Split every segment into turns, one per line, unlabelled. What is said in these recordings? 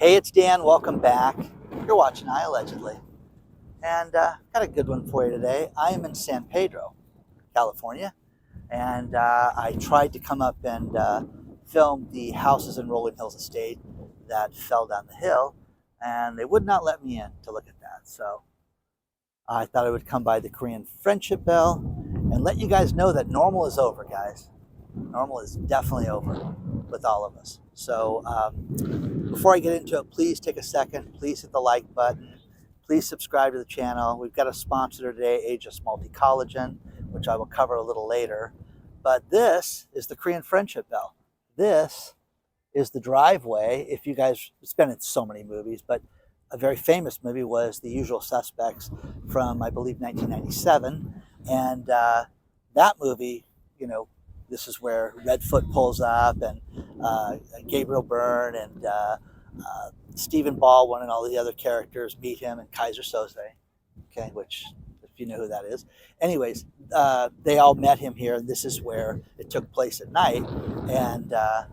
Hey, it's Dan. Welcome back. You're watching iAllegedly. And got a good one for you today. I am in San Pedro, California. And I tried to come up and film the houses in Rolling Hills Estate that fell down the hill. And they would not let me in to look at that. So I thought I would come by the Korean Friendship Bell and let you guys know that normal is over, guys. Normal is definitely over with all of us. So before I get into it, please take a second. Please hit the like button. Please subscribe to the channel. We've got a sponsor today, Ageless Collagen, which I will cover a little later. But this is the Korean Friendship Bell. This is the driveway. If you guys, it's been in so many movies, but a very famous movie was The Usual Suspects from, I believe, 1997. And that movie, you know, this is where Redfoot pulls up and Gabriel Byrne and Stephen Baldwin and all the other characters meet him, and Kaiser Soze, okay, which, if you know who that is. Anyways, they all met him here, and this is where it took place at night, and a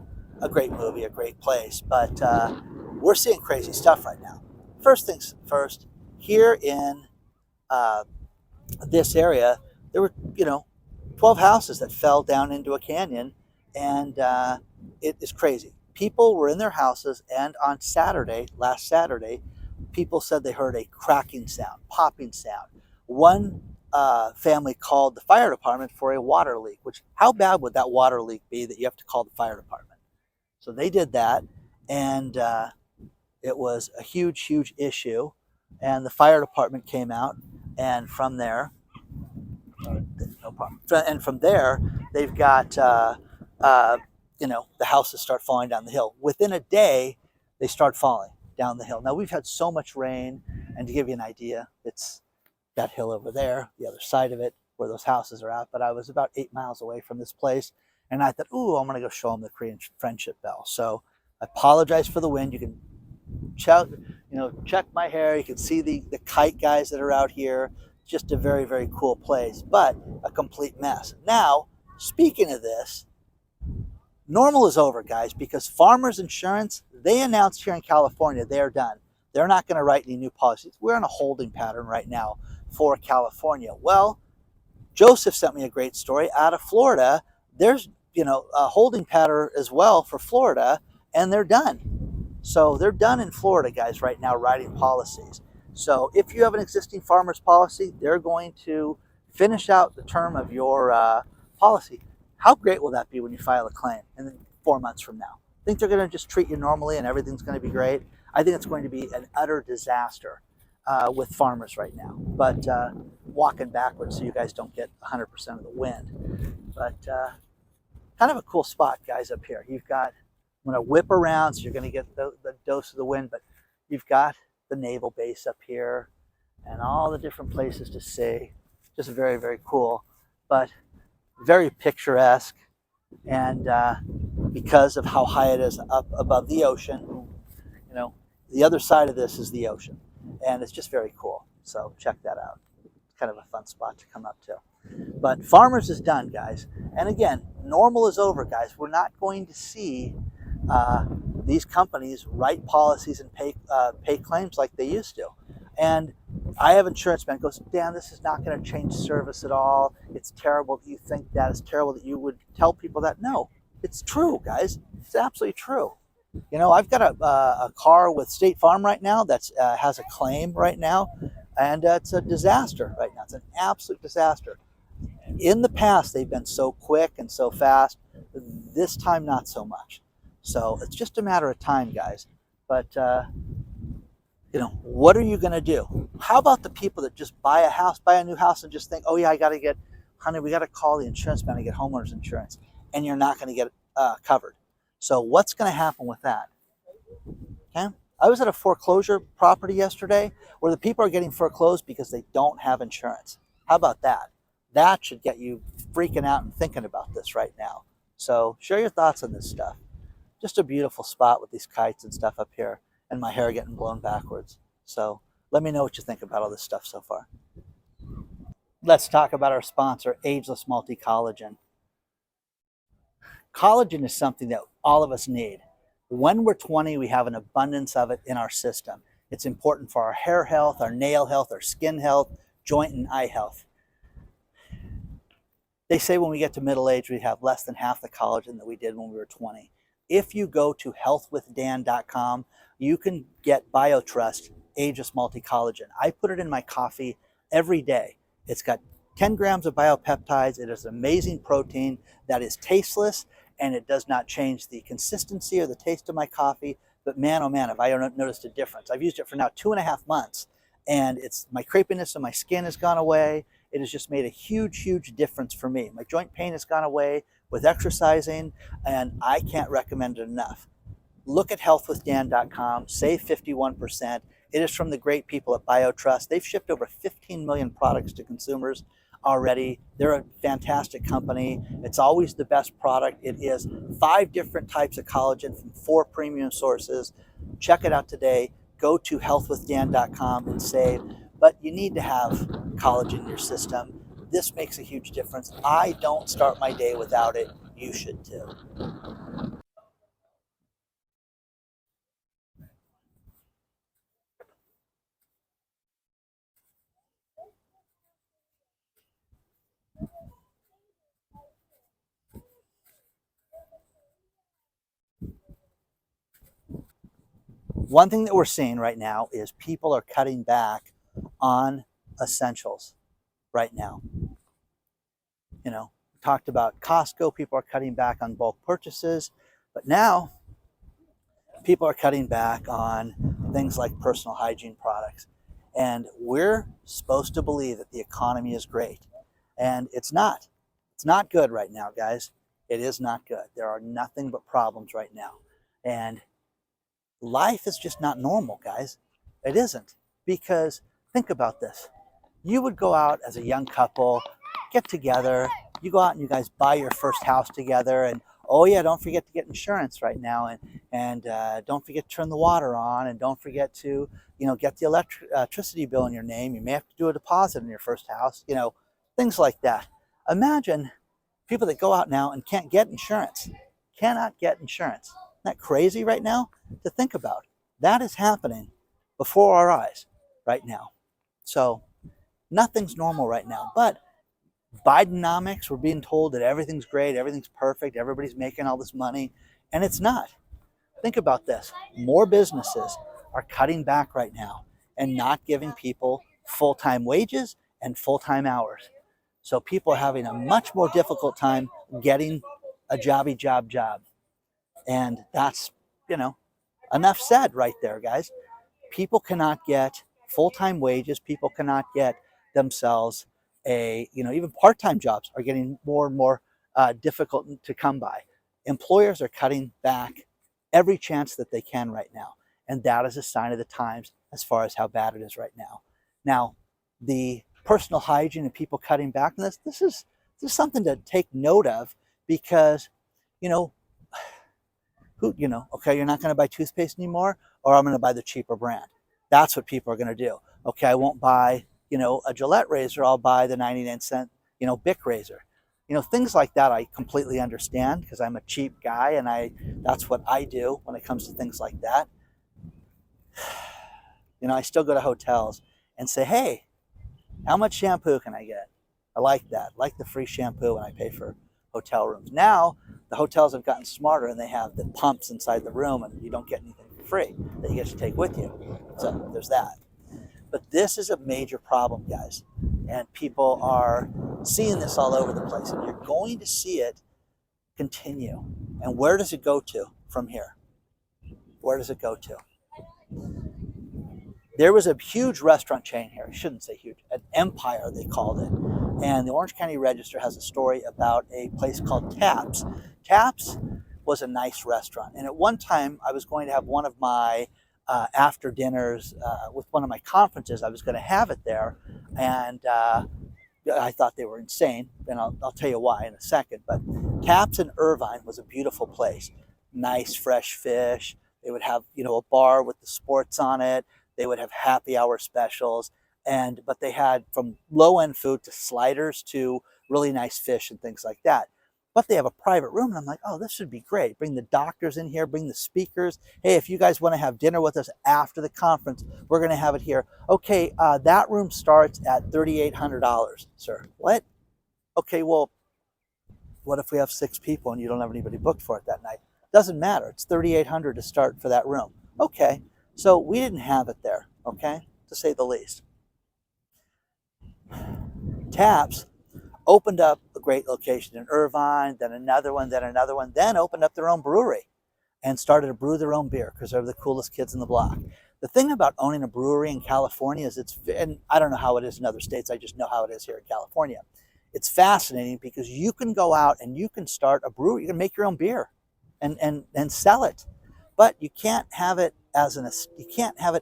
great movie, a great place. But we're seeing crazy stuff right now. First things first, here in this area, there were, 12 houses that fell down into a canyon, and it is crazy. People were in their houses, and on Saturday, last Saturday, people said they heard a cracking sound, popping sound. One family called the fire department for a water leak, which, how bad would that water leak be that you have to call the fire department? So they did that, and it was a huge, huge issue, and the fire department came out, and from there, no problem. And from there, they've got, the houses start falling down the hill. Within a day, they start falling down the hill. Now, we've had so much rain, and to give you an idea, it's that hill over there, the other side of it, where those houses are at. But I was about 8 miles away from this place, and I thought, ooh, I'm going to go show them the Korean Friendship Bell. So I apologize for the wind. You can check my hair. You can see the kite guys that are out here. Just a very, very cool place, but a complete mess. Now, speaking of this, normal is over, guys, because Farmers Insurance, they announced here in California they're done. They're not going to write any new policies. We're in a holding pattern right now for California. Well, Joseph sent me a great story out of Florida. There's, a holding pattern as well for Florida, and they're done. So they're done in Florida, guys, right now, writing policies. So if you have an existing farmer's policy, they're going to finish out the term of your policy. How great will that be when you file a claim in 4 months from now? Think they're going to just treat you normally and everything's going to be great? I think it's going to be an utter disaster with farmers right now. But walking backwards so you guys don't get 100% of the wind. But kind of a cool spot, guys, up here. You've got, I'm going to whip around so you're going to get the dose of the wind, but you've got the naval base up here and all the different places to see. Just very, very cool, but very picturesque. And because of how high it is up above the ocean, the other side of this is the ocean, and it's just very cool. So check that out. It's kind of a fun spot to come up to. But Farmers is done, guys. And again, normal is over, guys. We're not going to see these companies write policies and pay claims like they used to. And I have insurance man goes, Dan, this is not going to change service at all. It's terrible that you think that. It's terrible that you would tell people that. No, it's true, guys. It's absolutely true. I've got a car with State Farm right now that has a claim right now, and it's a disaster right now. It's an absolute disaster. In the past, they've been so quick and so fast. This time, not so much. So it's just a matter of time, guys. But, what are you going to do? How about the people that just buy a new house and just think, oh, yeah, we got to call the insurance man to get homeowners insurance, and you're not going to get covered. So what's going to happen with that? Okay. I was at a foreclosure property yesterday where the people are getting foreclosed because they don't have insurance. How about that? That should get you freaking out and thinking about this right now. So share your thoughts on this stuff. Just a beautiful spot with these kites and stuff up here, and my hair getting blown backwards. So let me know what you think about all this stuff so far. Let's talk about our sponsor, Ageless Collagen. Collagen is something that all of us need. When we're 20, we have an abundance of it in our system. It's important for our hair health, our nail health, our skin health, joint and eye health. They say when we get to middle age, we have less than half the collagen that we did when we were 20. If you go to healthwithdan.com, you can get BioTrust Aegis Multi Collagen. I put it in my coffee every day. It's got 10 grams of biopeptides. It is amazing protein that is tasteless, and it does not change the consistency or the taste of my coffee. But man, oh man, have I noticed a difference. I've used it for now 2.5 months, and my crepiness on my skin has gone away. It has just made a huge, huge difference for me. My joint pain has gone away with exercising, and I can't recommend it enough. Look at healthwithdan.com, save 51%. It is from the great people at BioTrust. They've shipped over 15 million products to consumers already. They're a fantastic company. It's always the best product. It is 5 different types of collagen from 4 premium sources. Check it out today. Go to healthwithdan.com and save. But you need to have collagen in your system. This makes a huge difference. I don't start my day without it. You should too. One thing that we're seeing right now is people are cutting back on essentials right now. You know, we talked about Costco, people are cutting back on bulk purchases, but now people are cutting back on things like personal hygiene products. And we're supposed to believe that the economy is great. And it's not. It's not good right now, guys. It is not good. There are nothing but problems right now. And life is just not normal, guys. It isn't. Because think about this. You would go out as a young couple, get together, you go out and you guys buy your first house together, and oh yeah, don't forget to get insurance right now, and don't forget to turn the water on, and don't forget to get the electricity bill in your name. You may have to do a deposit in your first house, things like that. Imagine people that go out now and can't get insurance, cannot get insurance. Isn't that crazy right now to think about? That is happening before our eyes right now. So nothing's normal right now. But Bidenomics, we're being told that everything's great, everything's perfect, everybody's making all this money, and it's not. Think about this. More businesses are cutting back right now and not giving people full-time wages and full-time hours. So people are having a much more difficult time getting a jobby job. And that's, enough said right there, guys. People cannot get full-time wages. People cannot get themselves even part-time jobs are getting more and more difficult to come by. Employers are cutting back every chance that they can right now. And that is a sign of the times as far as how bad it is right now. Now, the personal hygiene and people cutting back on this is something to take note of, because, okay, you're not going to buy toothpaste anymore, or I'm going to buy the cheaper brand. That's what people are going to do. Okay, I won't buy, a Gillette razor. I'll buy the 99-cent, Bic razor. Things like that I completely understand, because I'm a cheap guy, and that's what I do when it comes to things like that. I still go to hotels and say, hey, how much shampoo can I get? I like that. I like the free shampoo when I pay for hotel rooms. Now, the hotels have gotten smarter, and they have the pumps inside the room, and you don't get anything for free that you get to take with you. So there's that. But this is a major problem, guys. And people are seeing this all over the place. And you're going to see it continue. And where does it go to from here? Where does it go to? There was a huge restaurant chain here. I shouldn't say huge. An empire, they called it. And the Orange County Register has a story about a place called Taps. Taps was a nice restaurant. And at one time, I was going to have one of my after dinners with one of my conferences. I was going to have it there. And I thought they were insane. And I'll tell you why in a second. But Taps in Irvine was a beautiful place. Nice, fresh fish. They would have, a bar with the sports on it. They would have happy hour specials. But they had from low-end food to sliders to really nice fish and things like that. but they have a private room. And I'm like, oh, this should be great. Bring the doctors in here, bring the speakers. Hey, if you guys want to have dinner with us after the conference, we're going to have it here. Okay, that room starts at $3,800, sir. What? Okay, well, what if we have 6 people and you don't have anybody booked for it that night? Doesn't matter. It's $3,800 to start for that room. Okay, so we didn't have it there, okay, to say the least. Taps opened up a great location in Irvine, then another one, then opened up their own brewery and started to brew their own beer because they're the coolest kids in the block. The thing about owning a brewery in California is and I don't know how it is in other states, I just know how it is here in California. It's fascinating because you can go out and you can start a brewery, you can make your own beer and sell it. But you can't have it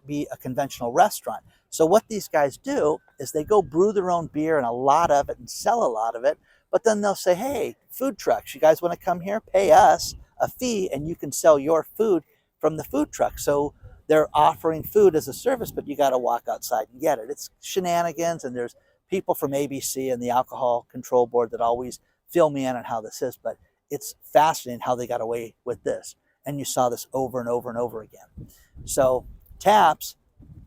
be a conventional restaurant. So what these guys do is they go brew their own beer and a lot of it and sell a lot of it. But then they'll say, hey, food trucks, you guys want to come here? Pay us a fee and you can sell your food from the food truck. So they're offering food as a service, but you got to walk outside and get it. It's shenanigans, and there's people from ABC and the Alcohol Control Board that always fill me in on how this is, but it's fascinating how they got away with this. And you saw this over and over and over again. So Taps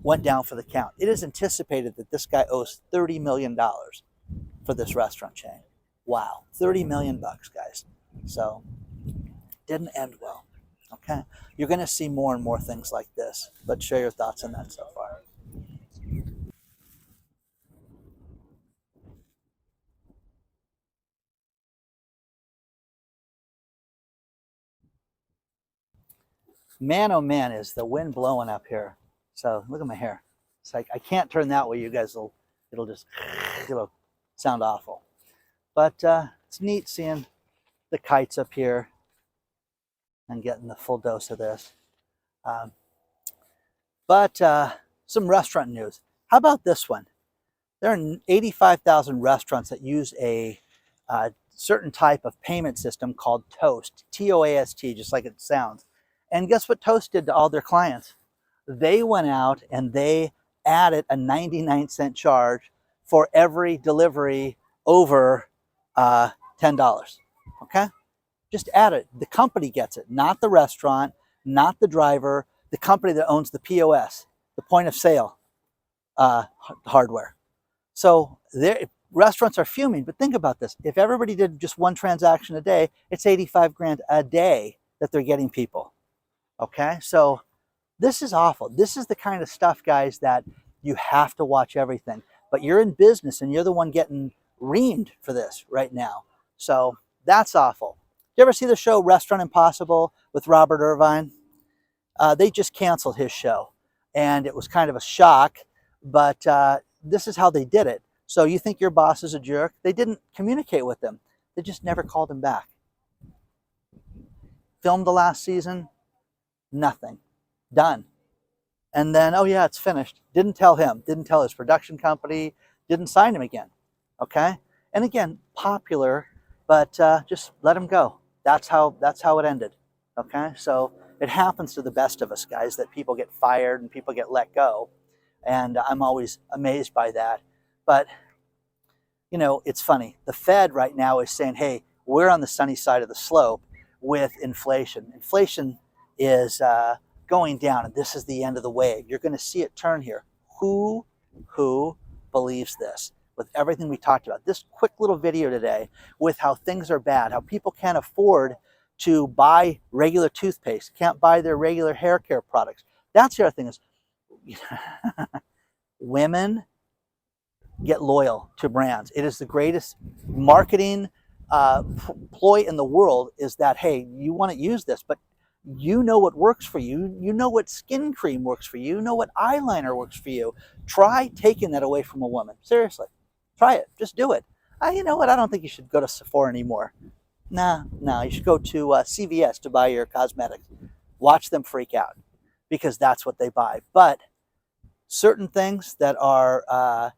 went down for the count. It is anticipated that this guy owes $30 million for this restaurant chain. Wow, $30 million, guys. So didn't end well. Okay, you're going to see more and more things like this, but share your thoughts on that so far. Man, oh man, is the wind blowing up here. So look at my hair. It's like I can't turn that way. You guys it'll sound awful. But it's neat seeing the kites up here and getting the full dose of this. But some restaurant news. How about this one? There are 85,000 restaurants that use a certain type of payment system called Toast, T-O-A-S-T, just like it sounds. And guess what Toast did to all their clients? They went out and they added a 99-cent charge for every delivery over $10. Okay? Just add it. The company gets it, not the restaurant, not the driver, the company that owns the POS, the point of sale hardware. So restaurants are fuming, but think about this. If everybody did just one transaction a day, it's 85 grand a day that they're getting people. Okay, so this is awful. This is the kind of stuff, guys, that you have to watch everything. But you're in business and you're the one getting reamed for this right now. So that's awful. Did you ever see the show Restaurant Impossible with Robert Irvine? They just canceled his show. And it was kind of a shock, but this is how they did it. So you think your boss is a jerk? They didn't communicate with him. They just never called him back. Filmed the last season. Nothing. Done. And then, oh yeah, it's finished. Didn't tell him. Didn't tell his production company. Didn't sign him again. Okay? And again, popular, but just let him go. That's how it ended. Okay? So it happens to the best of us, guys, that people get fired and people get let go. And I'm always amazed by that. But, you know, it's funny. The Fed right now is saying, hey, we're on the sunny side of the slope with inflation. Inflation is going down, and this is the end of the wave. You're going to see it turn here. Who believes this? With everything we talked about, this quick little video today with how things are bad, how people can't afford to buy regular toothpaste, can't buy their regular hair care products. That's the other thing is women get loyal to brands. It is the greatest marketing ploy in the world is that, hey, you want to use this, but you know what works for you. You know what skin cream works for you. You know what eyeliner works for you. Try taking that away from a woman. Seriously. Try it. Just do it. You know what? I don't think you should go to Sephora anymore. Nah. You should go to CVS to buy your cosmetics. Watch them freak out because that's what they buy. But certain things that are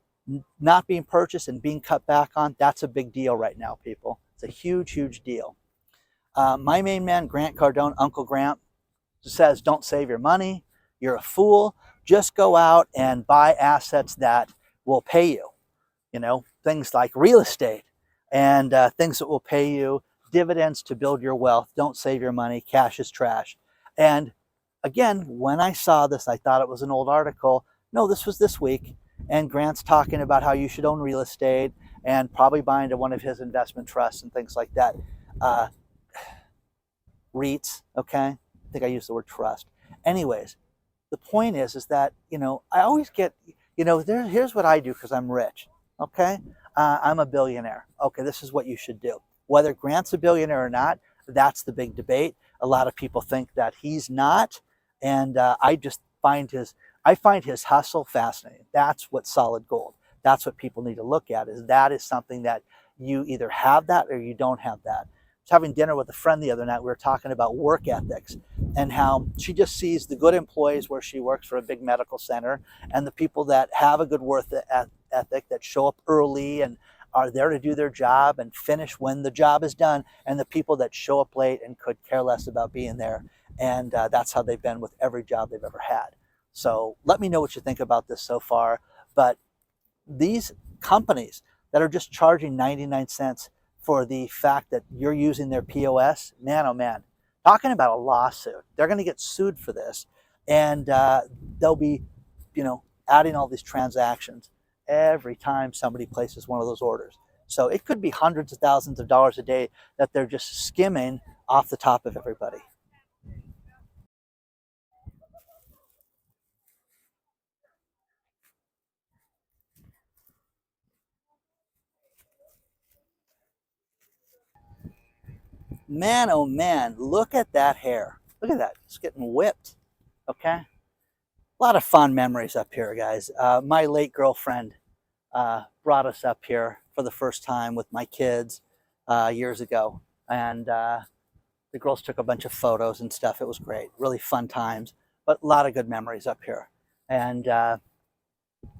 not being purchased and being cut back on, that's a big deal right now, people. It's a huge, huge deal. My main man, Grant Cardone, Uncle Grant, says don't save your money. You're a fool. Just go out and buy assets that will pay you. You know, things like real estate and things that will pay you dividends to build your wealth. Don't save your money. Cash is trash. And again, when I saw this, I thought it was an old article. No, this was this week. And Grant's talking about how you should own real estate and probably buy into one of his investment trusts and things like that. Uh, REITs, okay? I think I used the word trust. Anyways, the point is that, I always get, here's what I do because I'm rich, okay? I'm a billionaire. Okay, this is what you should do. Whether Grant's a billionaire or not, that's the big debate. A lot of people think that he's not, and I find his hustle fascinating. That's what's solid gold. That's what people need to look at. That is something that you either have that or you don't have that. I was having dinner with a friend the other night. We were talking about work ethics and how she just sees the good employees where she works for a big medical center, and the people that have a good work ethic, that show up early and are there to do their job and finish when the job is done, and the people that show up late and could care less about being there. And that's how they've been with every job they've ever had. So let me know what you think about this so far. But these companies that are just charging 99 cents for the fact that you're using their POS, man, oh man, talking about a lawsuit. They're going to get sued for this, and they'll be, adding all these transactions every time somebody places one of those orders. So it could be hundreds of thousands of dollars a day that they're just skimming off the top of everybody. Man, oh man, look at that hair. Look at that, it's getting whipped, okay? A lot of fond memories up here, guys. My late girlfriend brought us up here for the first time with my kids years ago. And the girls took a bunch of photos and stuff. It was great, really fun times, but a lot of good memories up here. And,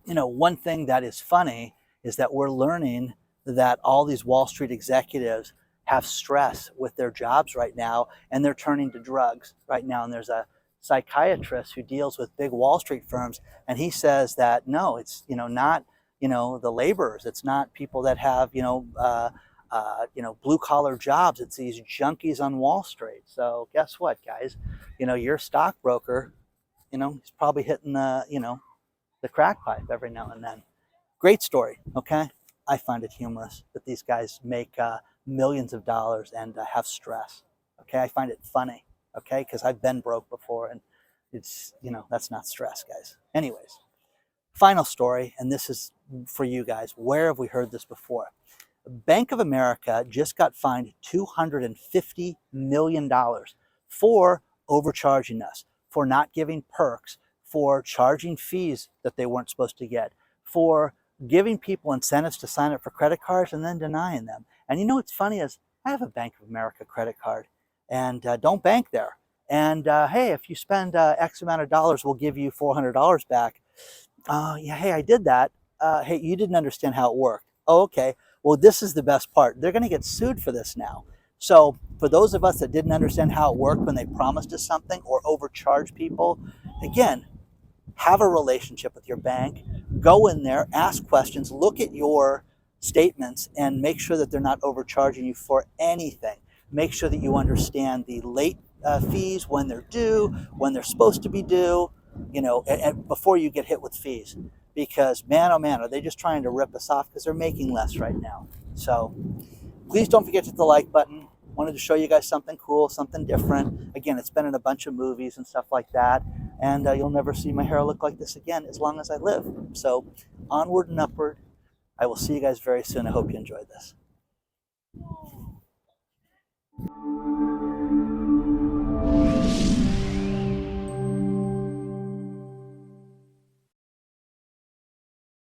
one thing that is funny is that we're learning that all these Wall Street executives have stress with their jobs right now, and they're turning to drugs right now. And there's a psychiatrist who deals with big Wall Street firms, and he says that no, it's not the laborers, it's not people that have blue collar jobs. It's these junkies on Wall Street. So guess what, guys? Your stockbroker, he's probably hitting the crack pipe every now and then. Great story, okay? I find it humorous that these guys make millions of dollars and have stress. Okay, I find it funny. Okay, because I've been broke before, and it's that's not stress, guys. Anyways, final story, and this is for you guys. Where have we heard this before? Bank of America just got fined $250 million for overcharging us, for not giving perks, for charging fees that they weren't supposed to get, for giving people incentives to sign up for credit cards and then denying them. And what's funny is I have a Bank of America credit card, and don't bank there. And hey, if you spend X amount of dollars, we'll give you $400 back. Yeah, hey, I did that. Hey, you didn't understand how it worked. Oh, okay. Well, this is the best part. They're going to get sued for this now. So for those of us that didn't understand how it worked when they promised us something or overcharge people, again, have a relationship with your bank. Go in there, ask questions, look at your statements, and make sure that they're not overcharging you for anything. Make sure that you understand the late fees, when they're due, when they're supposed to be due, and before you get hit with fees. Because man, oh man, are they just trying to rip us off because they're making less right now. So please don't forget to hit the like button. Wanted to show you guys something cool, something different. Again, it's been in a bunch of movies and stuff like that. And you'll never see my hair look like this again as long as I live. So onward and upward. I will see you guys very soon. I hope you enjoyed this.